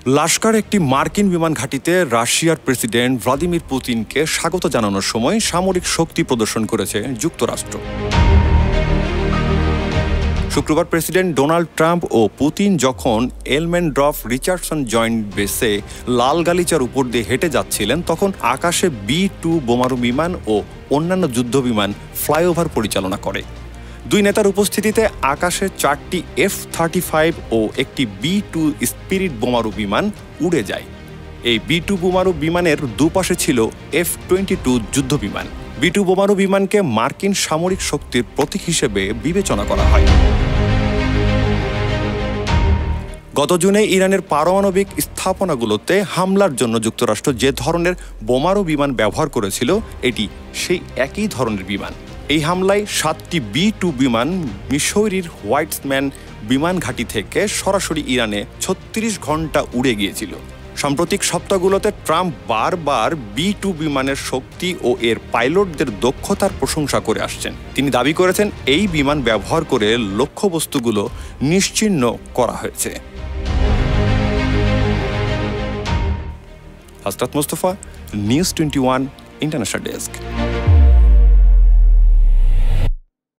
Lasker একটি মার্কিন বিমান ঘাঁটিতে রাশিয়ার প্রেসিডেন্ট ভ্লাদিমির পুতিনকে স্বাগত জানানোর সময় সামরিক শক্তি প্রদর্শন করেছে যুক্তরাষ্ট্র। শুক্রবার প্রেসিডেন্ট ডোনাল্ড ট্রাম্প ও পুতিন যখন এলমেন্ড্রফ রিচার্ডসন জয়েন্ট বেসে লাল গালিচার উপর দিয়ে হেঁটে যাচ্ছিলেন, তখন আকাশে B-2 বোমারু বিমান ও অন্যান্য যুদ্ধবিমান ফ্লাইওভার পরিচালনা করে। দুই নেতার উপস্থিতিতে আকাশে 4টি F-35 ও একটি B-2 স্পিরিট বোমারু বিমান উড়ে যায়। এই B-2 বোমারু বিমানের দুপাশে ছিল F-22 যুদ্ধবিমান। B-2 বোমারু বিমানকে মার্কিন সামরিক শক্তির প্রতীক হিসেবে বিবেচনা করা হয়। গত জুনে ইরানের পারমাণবিক স্থাপনাগুলোতে হামলার জন্য যুক্তরাষ্ট্র যে ধরনের বোমারু বিমান ব্যবহার করেছিল, এটি সেই একই ধরনের বিমান। এই হামলায় 7টি B-2 বিমান মিসৌরির হোয়াইটসম্যান বিমান ঘাঁটি থেকে সরাসরি ইরানে 36 ঘন্টা উড়ে গিয়েছিল। সাম্প্রতিক সপ্তাহগুলোতে ট্রাম্প বারবার B-2 বিমানের শক্তি ও এর পাইলটদের দক্ষতার প্রশংসা করে আসছেন। তিনি দাবি করেছেন, এই বিমান ব্যবহার করে লক্ষ্যবস্তুগুলো নিশ্চিহ্ন করা হয়েছে। Hasrat Mostafa, news 21 international desk.